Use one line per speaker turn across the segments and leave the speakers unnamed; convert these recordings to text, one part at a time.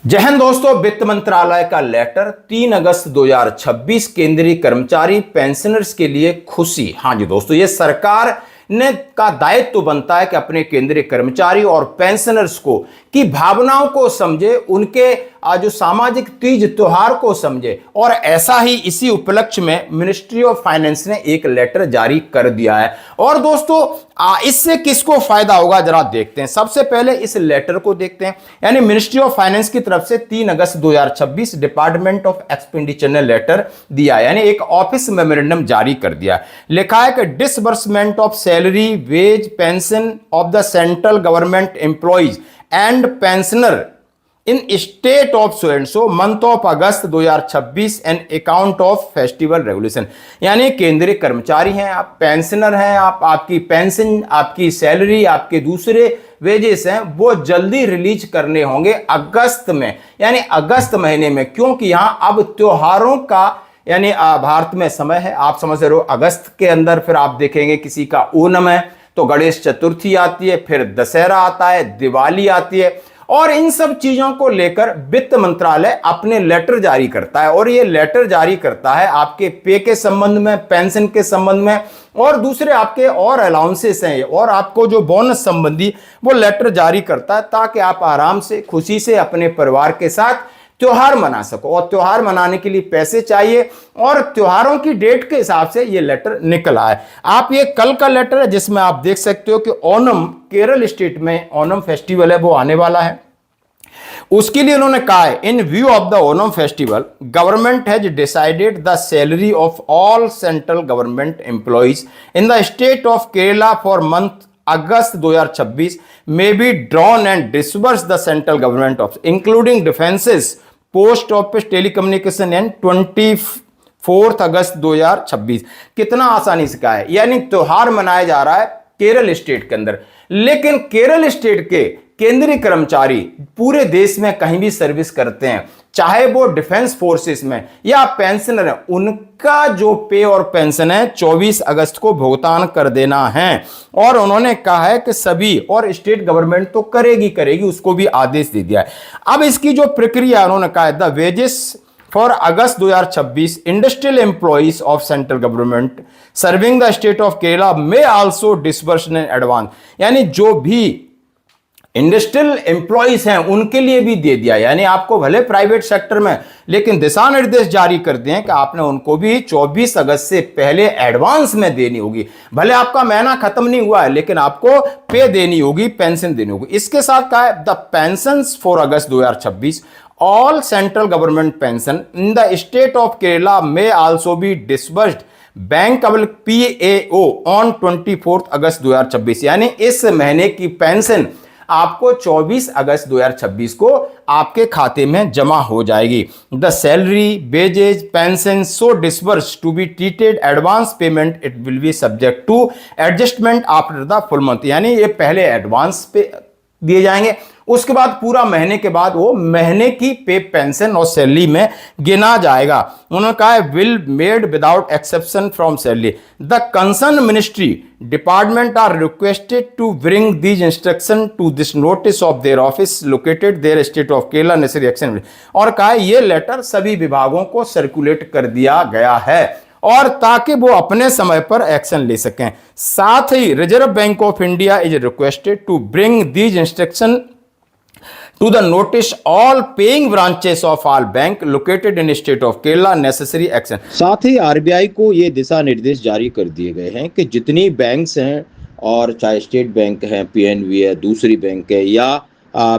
जय हिंद दोस्तों। वित्त मंत्रालय का लेटर 3 अगस्त 2026 केंद्रीय कर्मचारी पेंशनर्स के लिए खुशी। हाँ जी दोस्तों, ये सरकार ने का दायित्व बनता है कि अपने केंद्रीय कर्मचारी और पेंशनर्स को की भावनाओं को समझे, उनके जो सामाजिक तीज त्योहार को समझे। और ऐसा ही इसी उपलक्ष्य में मिनिस्ट्री ऑफ फाइनेंस ने एक लेटर जारी कर दिया है। और दोस्तों इससे किसको फायदा होगा जरा देखते हैं। सबसे पहले इस लेटर को देखते हैं। यानी मिनिस्ट्री ऑफ फाइनेंस की तरफ से 3 अगस्त 2026 डिपार्टमेंट ऑफ एक्सपेंडिचर ने लेटर दिया, यानी एक ऑफिस मेमोरेंडम जारी कर दिया। लिखा है कि disbursement of salary wage pension of the central government employees and pensioner in state of so and so month of August 2026 and account of festival regulation. यानी केंद्रीय कर्मचारी हैं आप, पेंशनर हैं आप, आपकी पेंशन, आपकी सैलरी, आपके दूसरे वेजेस हैं, वो जल्दी रिलीज करने होंगे अगस्त में, यानी अगस्त महीने में। क्योंकि यहां अब त्योहारों का यानी भारत में समय है, आप समझ रहे हो। अगस्त के अंदर फिर आप देखेंगे किसी का ओणम है, तो गणेश चतुर्थी आती है, फिर दशहरा आता है, दिवाली आती है। और इन सब चीजों को लेकर वित्त मंत्रालय अपने लेटर जारी करता है। और ये लेटर जारी करता है आपके पे के संबंध में, पेंशन के संबंध में, और दूसरे आपके और अलाउंसेस हैं और आपको जो बोनस संबंधी वो लेटर जारी करता है, ताकि आप आराम से खुशी से अपने परिवार के साथ त्योहार मना सको। और त्योहार मनाने के लिए पैसे चाहिए, और त्योहारों की डेट के हिसाब से ये लेटर निकला है। आप ये कल का लेटर है जिसमें आप देख सकते हो कि ओणम केरल स्टेट में ओणम फेस्टिवल है, वो आने वाला है। उसके लिए उन्होंने कहा है, इन view of the Onam festival government has decided the salary of all central government employees in the state of Kerala for month August 2026 may be drawn and disburse the central government of including defenses post office telecommunication and 24 August 2026। कितना आसानी से कहा है, यानी त्योहार मनाया जा रहा है केरल स्टेट के अंदर। लेकिन केरल स्टेट के केंद्रीय कर्मचारी पूरे देश में कहीं भी सर्विस करते हैं, चाहे वो डिफेंस फोर्सेस में या पेंशनर है, उनका जो पे और पेंशन है 24 अगस्त को भुगतान कर देना है। और उन्होंने कहा है कि सभी, और स्टेट गवर्नमेंट तो करेगी, उसको भी आदेश दे दिया है। अब इसकी जो प्रक्रिया उन्होंने कहा है, the wages for August 2026 industrial employees of central government serving the state of Kerala में आल्सो डिसबर्स इन एडवांस। यानी जो भी इंडस्ट्रियल एम्प्लॉइज हैं उनके लिए भी दे दिया, यानी आपको भले प्राइवेट सेक्टर में, लेकिन दिशा निर्देश जारी कर दिए हैं कि आपने उनको भी 24 अगस्त से पहले एडवांस में देनी होगी। भले आपका महीना खत्म नहीं हुआ है, लेकिन आपको पे देनी होगी, पेंशन देनी होगी। इसके साथ कहा है, the pension for August 2026 all central government pension in the state of Kerala में also be disbursed bankable PAO on 24 August 2026। यानी इस महीने की पेंशन आपको 24 अगस्त 2026 को आपके खाते में जमा हो जाएगी। The salary wages pension so disburse to be treated advance payment it will be subject to adjustment after the full month. यानी ये पहले एडवांस पे दिए जाएंगे, उसके बाद पूरा महीने के बाद वो महीने की पे पेंशन और सैलरी में गिना जाएगा। उन्होंने कहा है, will made without exception from salary. The concern ministry department are requested to bring these instructions to this notice of their office located their state of Kerala necessary action. और कहा है, ये लेटर सभी विभागों को सर्कुलेट कर दिया गया है, और ताकि वो अपने समय पर एक्शन ले सकें। साथ ही reserve bank of India is requested to bring these instruction to the notice all paying branches of all bank located in state of Kerala necessary action। साथ ही आरबीआई को ये दिशा निर्देश जारी कर दिए गए हैं कि जितनी बैंक्स हैं, और चाहे स्टेट बैंक है, PNB है, दूसरी बैंक है, या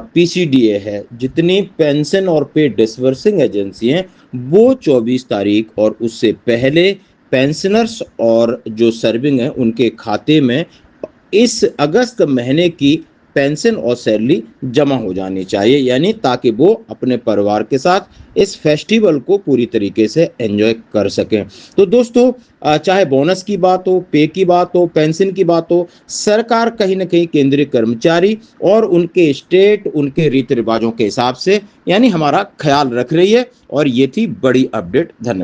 PCDA है, जितनी पेंशन और पे डिसबर्सिंग एजेंसी हैं, वो 24 तारीख और उससे पहले पेंशनर्स और जो सर्विंग है उनके खाते में इस अगस्त महीने की पेंशन और सैलरी जमा हो जानी चाहिए, यानी ताकि वो अपने परिवार के साथ इस फेस्टिवल को पूरी तरीके से एंजॉय कर सकें। तो दोस्तों चाहे बोनस की बात हो, पे की बात हो, पेंशन की बात हो, सरकार कहीं ना कहीं केंद्रीय कर्मचारी और उनके स्टेट, उनके रीति रिवाजों के हिसाब से यानी हमारा ख्याल रख रही है। और ये थी बड़ी अपडेट। धन्यवाद।